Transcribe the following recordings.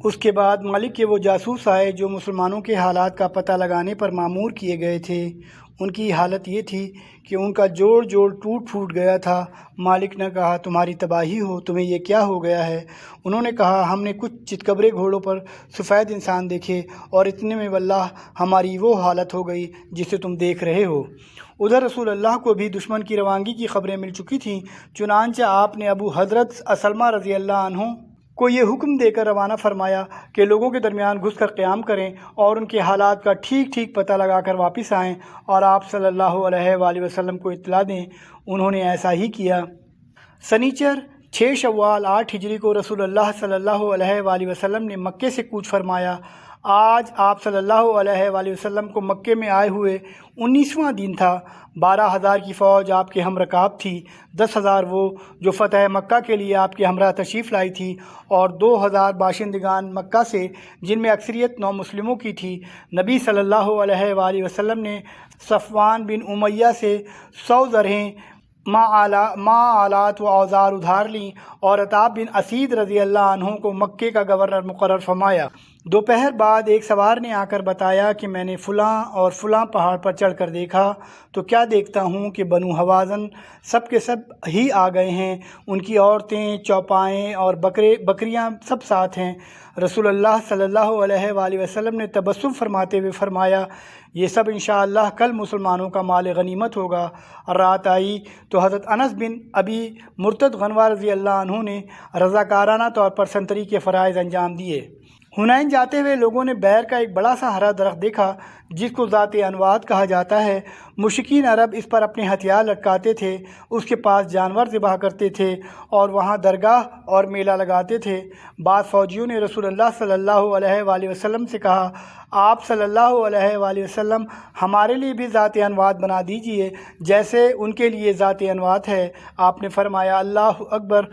اس کے بعد مالک کے وہ جاسوس آئے جو مسلمانوں کے حالات کا پتہ لگانے پر مامور کیے گئے تھے۔ ان کی حالت یہ تھی کہ ان کا جوڑ ٹوٹ پھوٹ گیا تھا۔ مالک نے کہا تمہاری تباہی ہو، تمہیں یہ کیا ہو گیا ہے؟ انہوں نے کہا ہم نے کچھ چتکبرے گھوڑوں پر سفید انسان دیکھے اور اتنے میں واللہ ہماری وہ حالت ہو گئی جسے تم دیکھ رہے ہو۔ ادھر رسول اللہ کو بھی دشمن کی روانگی کی خبریں مل چکی تھیں، چنانچہ آپ نے ابو حضرت اسلمہ رضی اللہ عنہ کو یہ حکم دے کر روانہ فرمایا کہ لوگوں کے درمیان گھس کر قیام کریں اور ان کے حالات کا ٹھیک پتہ لگا کر واپس آئیں اور آپ صلی اللہ علیہ وآلہ وسلم کو اطلاع دیں۔ انہوں نے ایسا ہی کیا۔ سنیچر 6 شوال 8 ہجری کو رسول اللہ صلی اللہ علیہ وآلہ وسلم نے مکے سے کوچ فرمایا۔ آج آپ صلی اللہ علیہ وآلہ وسلم کو مکے میں آئے ہوئے 19واں دن تھا۔ 12,000 کی فوج آپ کے ہم رکاب تھی، 10,000 وہ جو فتح مکہ کے لیے آپ کے ہمراہ تشریف لائی تھی اور 2,000 باشندگان مکہ سے جن میں اکثریت نو مسلموں کی تھی۔ نبی صلی اللہ علیہ وآلہ وسلم نے صفوان بن امیہ سے 100 زرہیں ما آلات و اوزار ادھار لیں اور عتاب بن اسید رضی اللہ عنہ کو مکے کا گورنر مقرر فرمایا۔ دوپہر بعد ایک سوار نے آ کر بتایا کہ میں نے فلاں اور فلاں پہاڑ پر چڑھ کر دیکھا تو کیا دیکھتا ہوں کہ بنو حوازن سب کے سب ہی آ گئے ہیں، ان کی عورتیں، چوپائیں اور بکریاں سب ساتھ ہیں۔ رسول اللہ صلی اللہ علیہ وآلہ وسلم نے تبسم فرماتے ہوئے فرمایا یہ سب انشاءاللہ کل مسلمانوں کا مال غنیمت ہوگا۔ رات آئی تو حضرت انس بن ابی مرتد غنوہ رضی اللہ عنہ نے رضاکارانہ طور پر سنتری کے فرائض انجام دیے۔ حنین جاتے ہوئے لوگوں نے بیر کا ایک بڑا سا ہرا درخت دیکھا جس کو ذات انواد کہا جاتا ہے۔ مشرکین عرب اس پر اپنے ہتھیار لٹکاتے تھے، اس کے پاس جانور ذبح کرتے تھے اور وہاں درگاہ اور میلہ لگاتے تھے۔ بعض فوجیوں نے رسول اللہ صلی اللہ علیہ وآلہ وسلم سے کہا آپ صلی اللہ علیہ وآلہ وسلم ہمارے لیے بھی ذات انواد بنا دیجئے جیسے ان کے لیے ذات انواد ہے۔ آپ نے فرمایا اللہ اکبر،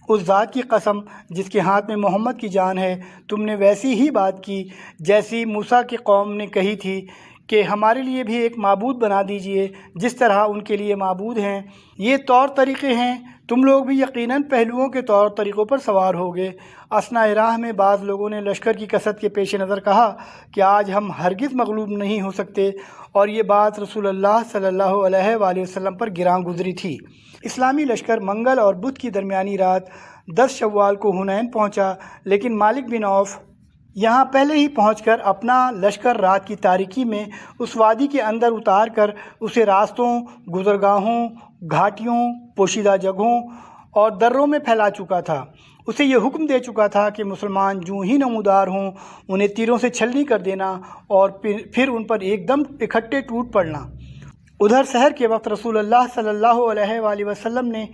اس ذات کی قسم جس کے ہاتھ میں محمد کی جان ہے، تم نے ویسی ہی بات کی جیسی موسیٰ کی قوم نے کہی تھی کہ ہمارے لیے بھی ایک معبود بنا دیجئے جس طرح ان کے لیے معبود ہیں۔ یہ طور طریقے ہیں، تم لوگ بھی یقیناً پہلوؤں کے طور طریقوں پر سوار ہوگے۔ اثناء راہ میں بعض لوگوں نے لشکر کی کثرت کے پیش نظر کہا کہ آج ہم ہرگز مغلوب نہیں ہو سکتے، اور یہ بات رسول اللہ صلی اللہ علیہ وآلہ وسلم پر گراں گزری تھی۔ اسلامی لشکر منگل اور بدھ کی درمیانی رات 10 شوال کو حنین پہنچا، لیکن مالک بن عوف یہاں پہلے ہی پہنچ کر اپنا لشکر رات کی تاریکی میں اس وادی کے اندر اتار کر اسے راستوں، گزرگاہوں، گھاٹیوں، پوشیدہ جگہوں اور دروں میں پھیلا چکا تھا۔ اسے یہ حکم دے چکا تھا کہ مسلمان جوں ہی نمودار ہوں انہیں تیروں سے چھلنی کر دینا اور پھر ان پر ایک دم اکٹھے ٹوٹ پڑنا۔ ادھر سحر کے وقت رسول اللہ صلی اللہ علیہ وآلہ وسلم نے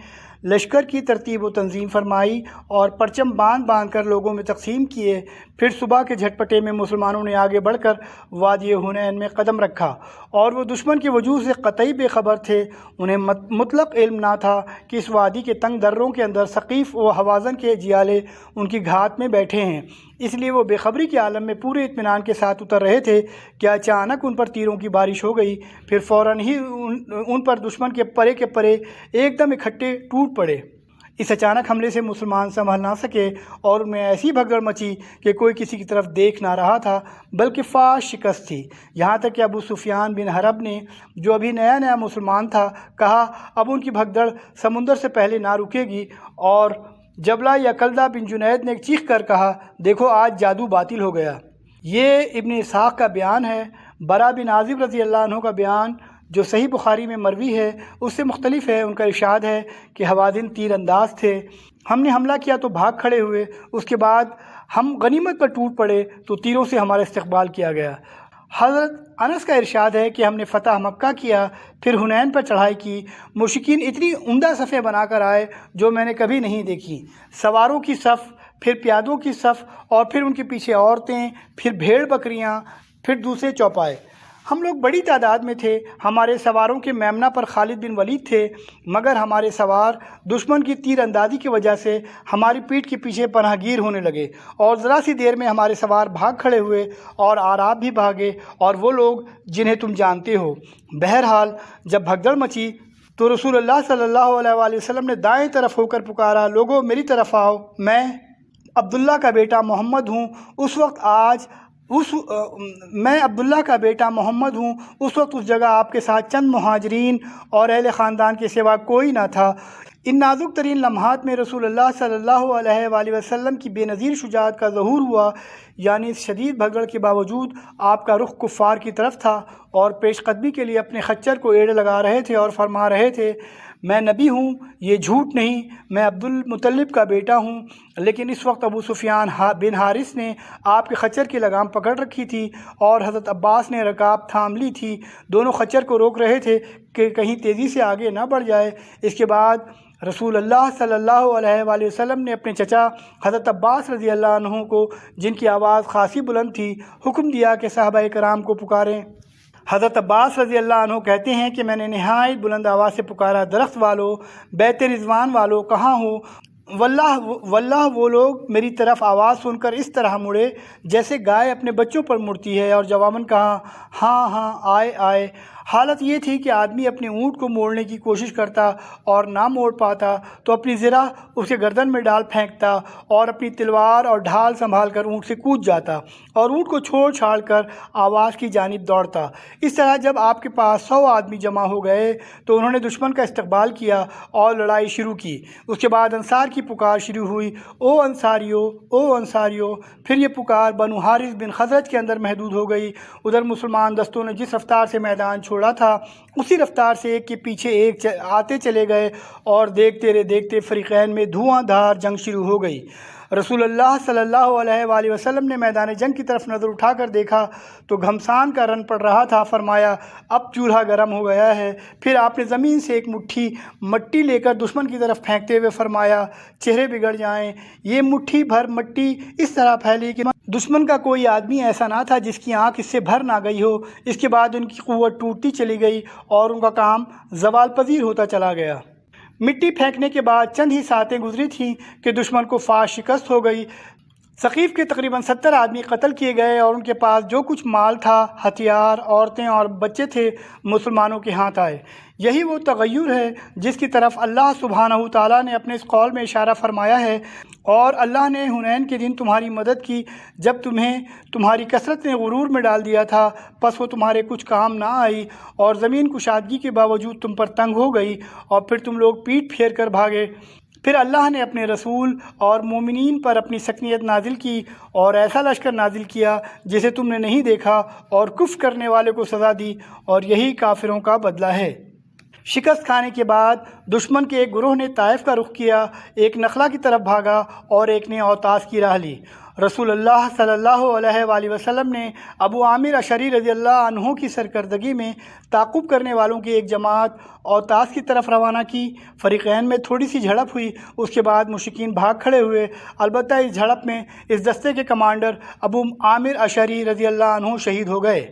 لشکر کی ترتیب و تنظیم فرمائی اور پرچم باندھ کر لوگوں میں تقسیم کیے۔ پھر صبح کے جھٹپٹے میں مسلمانوں نے آگے بڑھ کر وادی حنین میں قدم رکھا، اور وہ دشمن کے وجود سے قطعی بے خبر تھے۔ انہیں مطلق علم نہ تھا کہ اس وادی کے تنگ دروں کے اندر ثقیف و حوازن کے جیالے ان کی گھات میں بیٹھے ہیں، اس لیے وہ بے خبری کے عالم میں پورے اطمینان کے ساتھ اتر رہے تھے کہ اچانک ان پر تیروں کی بارش ہو گئی۔ پھر فوراً ہی ان پر دشمن کے پرے ایک دم اکٹھے ٹوٹ پڑے۔ اس اچانک حملے سے مسلمان سنبھل نہ سکے اور ان میں ایسی بھگدڑ مچی کہ کوئی کسی کی طرف دیکھ نہ رہا تھا، بلکہ فاش شکست تھی۔ یہاں تک کہ ابو سفیان بن حرب نے، جو ابھی نیا مسلمان تھا، کہا اب ان کی بھگدڑ سمندر سے پہلے نہ رکے گی، اور جبلہ یا کلدہ بن جنید نے چیخ کر کہا دیکھو آج جادو باطل ہو گیا۔ یہ ابن اسحاق کا بیان ہے۔ برا بن عازب رضی اللہ عنہ کا بیان جو صحیح بخاری میں مروی ہے اس سے مختلف ہے۔ ان کا ارشاد ہے کہ حوازن تیر انداز تھے، ہم نے حملہ کیا تو بھاگ کھڑے ہوئے، اس کے بعد ہم غنیمت پر ٹوٹ پڑے تو تیروں سے ہمارا استقبال کیا گیا۔ حضرت انس کا ارشاد ہے کہ ہم نے فتح مکہ کیا، پھر حنین پر چڑھائی کی۔ مشرکین اتنی عمدہ صفیں بنا کر آئے جو میں نے کبھی نہیں دیکھی، سواروں کی صف، پھر پیادوں کی صف، اور پھر ان کے پیچھے عورتیں، پھر بھیڑ بکریاں، پھر دوسرے چوپائے۔ ہم لوگ بڑی تعداد میں تھے۔ ہمارے سواروں کے میمنہ پر خالد بن ولید تھے، مگر ہمارے سوار دشمن کی تیر اندازی کی وجہ سے ہماری پیٹھ کے پیچھے پناہ گیر ہونے لگے، اور ذرا سی دیر میں ہمارے سوار بھاگ کھڑے ہوئے اور آراب بھی بھاگے، اور وہ لوگ جنہیں تم جانتے ہو۔ بہرحال جب بھگدڑ مچی تو رسول اللہ صلی اللہ علیہ وآلہ وسلم نے دائیں طرف ہو کر پکارا لوگو میری طرف آؤ، میں عبداللہ کا بیٹا محمد ہوں میں عبداللہ کا بیٹا محمد ہوں۔ اس وقت اس جگہ آپ کے ساتھ چند مہاجرین اور اہل خاندان کے سوا کوئی نہ تھا۔ ان نازک ترین لمحات میں رسول اللہ صلی اللہ علیہ وآلہ وسلم کی بے نظیر شجاعت کا ظہور ہوا، یعنی اس شدید بھگدڑ کے باوجود آپ کا رخ کفار کی طرف تھا اور پیش قدمی کے لیے اپنے خچر کو ایڑے لگا رہے تھے اور فرما رہے تھے، میں نبی ہوں، یہ جھوٹ نہیں، میں عبد المطلب کا بیٹا ہوں۔ لیکن اس وقت ابو سفیان بن حارث نے آپ کے خچر کی لگام پکڑ رکھی تھی اور حضرت عباس نے رکاب تھام لی تھی۔ دونوں خچر کو روک رہے تھے کہ کہیں تیزی سے آگے نہ بڑھ جائے۔ اس کے بعد رسول اللہ صلی اللہ علیہ وآلہ وسلم نے اپنے چچا حضرت عباس رضی اللہ عنہ کو، جن کی آواز خاصی بلند تھی، حکم دیا کہ صحابہ کرام کو پکاریں۔ حضرت عباس رضی اللہ عنہ کہتے ہیں کہ میں نے نہایت بلند آواز سے پکارا، درخت والو، بیت رضوان والو، کہاں ہو؟ واللہ وہ لوگ میری طرف آواز سن کر اس طرح مڑے جیسے گائے اپنے بچوں پر مڑتی ہے، اور جواباً کہا، ہاں ہاں، آئے۔ حالت یہ تھی کہ آدمی اپنے اونٹ کو موڑنے کی کوشش کرتا اور نہ موڑ پاتا تو اپنی زرہ اس کے گردن میں ڈال پھینکتا اور اپنی تلوار اور ڈھال سنبھال کر اونٹ سے کود جاتا اور اونٹ کو چھوڑ چھاڑ کر آواز کی جانب دوڑتا۔ اس طرح جب آپ کے پاس 100 آدمی جمع ہو گئے تو انہوں نے دشمن کا استقبال کیا اور لڑائی شروع کی۔ اس کے بعد انصار کی پکار شروع ہوئی، او انصاریو۔ پھر یہ پکار بنو حارث بن خزرج کے اندر محدود ہو گئی۔ ادھر مسلمان دستوں نے جس رفتار سے میدان چھوڑا تھا اسی رفتار سے ایک کے پیچھے ایک آتے چلے گئے اور دیکھتے فریقین میں دھواں دھار جنگ شروع ہو گئی۔ رسول اللہ صلی اللہ علیہ وآلہ وسلم نے میدان جنگ کی طرف نظر اٹھا کر دیکھا تو گھمسان کا رن پڑ رہا تھا۔ فرمایا، اب چولہا گرم ہو گیا ہے۔ پھر آپ نے زمین سے ایک مٹھی مٹی لے کر دشمن کی طرف پھینکتے ہوئے فرمایا، چہرے بگڑ جائیں۔ یہ مٹھی بھر مٹی اس طرح پھیلی کہ دشمن کا کوئی آدمی ایسا نہ تھا جس کی آنکھ اس سے بھر نہ گئی ہو۔ اس کے بعد ان کی قوت ٹوٹتی چلی گئی اور ان کا کام زوال پذیر ہوتا چلا گیا۔ مٹی پھینکنے کے بعد چند ہی ساعتیں گزری تھیں کہ دشمن کو فاش شکست ہو گئی۔ ثقیف کے تقریباً 70 آدمی قتل کیے گئے اور ان کے پاس جو کچھ مال تھا، ہتھیار، عورتیں اور بچے تھے، مسلمانوں کے ہاتھ آئے۔ یہی وہ تغیر ہے جس کی طرف اللہ سبحانہ تعالیٰ نے اپنے اس قول میں اشارہ فرمایا ہے، اور اللہ نے حنین کے دن تمہاری مدد کی جب تمہیں تمہاری کثرت نے غرور میں ڈال دیا تھا، پس وہ تمہارے کچھ کام نہ آئی اور زمین کشادگی کے باوجود تم پر تنگ ہو گئی اور پھر تم لوگ پیٹ پھیر کر بھاگے۔ پھر اللہ نے اپنے رسول اور مومنین پر اپنی سکنیت نازل کی اور ایسا لشکر نازل کیا جسے تم نے نہیں دیکھا، اور کفر کرنے والے کو سزا دی، اور یہی کافروں کا بدلہ ہے۔ شکست کھانے کے بعد دشمن کے ایک گروہ نے طائف کا رخ کیا، ایک نخلہ کی طرف بھاگا اور ایک نے اوطاس کی راہ لی۔ رسول اللہ صلی اللہ علیہ وآلہ وسلم نے ابو عامر اشعری رضی اللہ عنہ کی سرکردگی میں تعاقب کرنے والوں کی ایک جماعت اوطاس کی طرف روانہ کی۔ فریقین میں تھوڑی سی جھڑپ ہوئی، اس کے بعد مشرکین بھاگ کھڑے ہوئے، البتہ اس جھڑپ میں اس دستے کے کمانڈر ابو عامر اشعری رضی اللہ عنہ شہید ہو گئے۔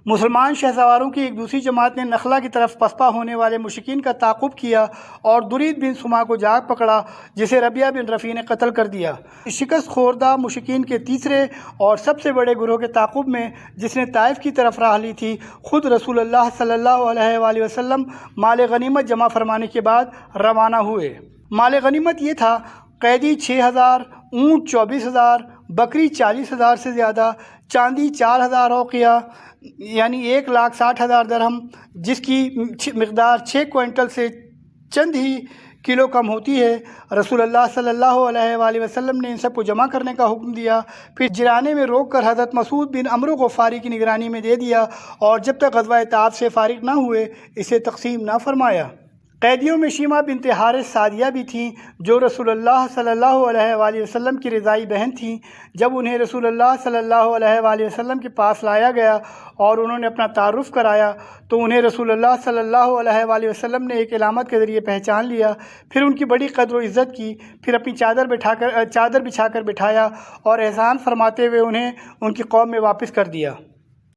مسلمان شہسواروں کی ایک دوسری جماعت نے نخلا کی طرف پسپا ہونے والے مشرکین کا تعاقب کیا اور درید بن سما کو جا پکڑا، جسے ربیعہ بن رفیع نے قتل کر دیا۔ شکست خوردہ مشرکین کے تیسرے اور سب سے بڑے گروہ کے تعاقب میں، جس نے طائف کی طرف راہ لی تھی، خود رسول اللہ صلی اللہ علیہ وآلہ وسلم مال غنیمت جمع فرمانے کے بعد روانہ ہوئے۔ مال غنیمت یہ تھا: قیدی 6000، اونٹ 24000، بکری 40000 سے زیادہ، چاندی 4000 اوقیہ یعنی 1,60,000 درہم، جس کی مقدار 6 کوئنٹل سے چند ہی کلو کم ہوتی ہے۔ رسول اللہ صلی اللہ علیہ وآلہ وسلم نے ان سب کو جمع کرنے کا حکم دیا، پھر جرانے میں روک کر حضرت مسعود بن عمرو غفاری کی نگرانی میں دے دیا، اور جب تک غزوہ طائف سے فارغ نہ ہوئے اسے تقسیم نہ فرمایا۔ قیدیوں میں شیمہ بنت حارث سعدیہ بھی تھیں، جو رسول اللہ صلی اللہ علیہ وآلہ وسلم کی رضائی بہن تھیں۔ جب انہیں رسول اللہ صلی اللہ علیہ وآلہ وسلم کے پاس لایا گیا اور انہوں نے اپنا تعارف کرایا تو انہیں رسول اللہ صلی اللہ علیہ وآلہ وسلم نے ایک علامت کے ذریعے پہچان لیا، پھر ان کی بڑی قدر و عزت کی، پھر اپنی چادر بچھا کر بٹھایا اور احسان فرماتے ہوئے انہیں ان کی قوم میں واپس کر دیا۔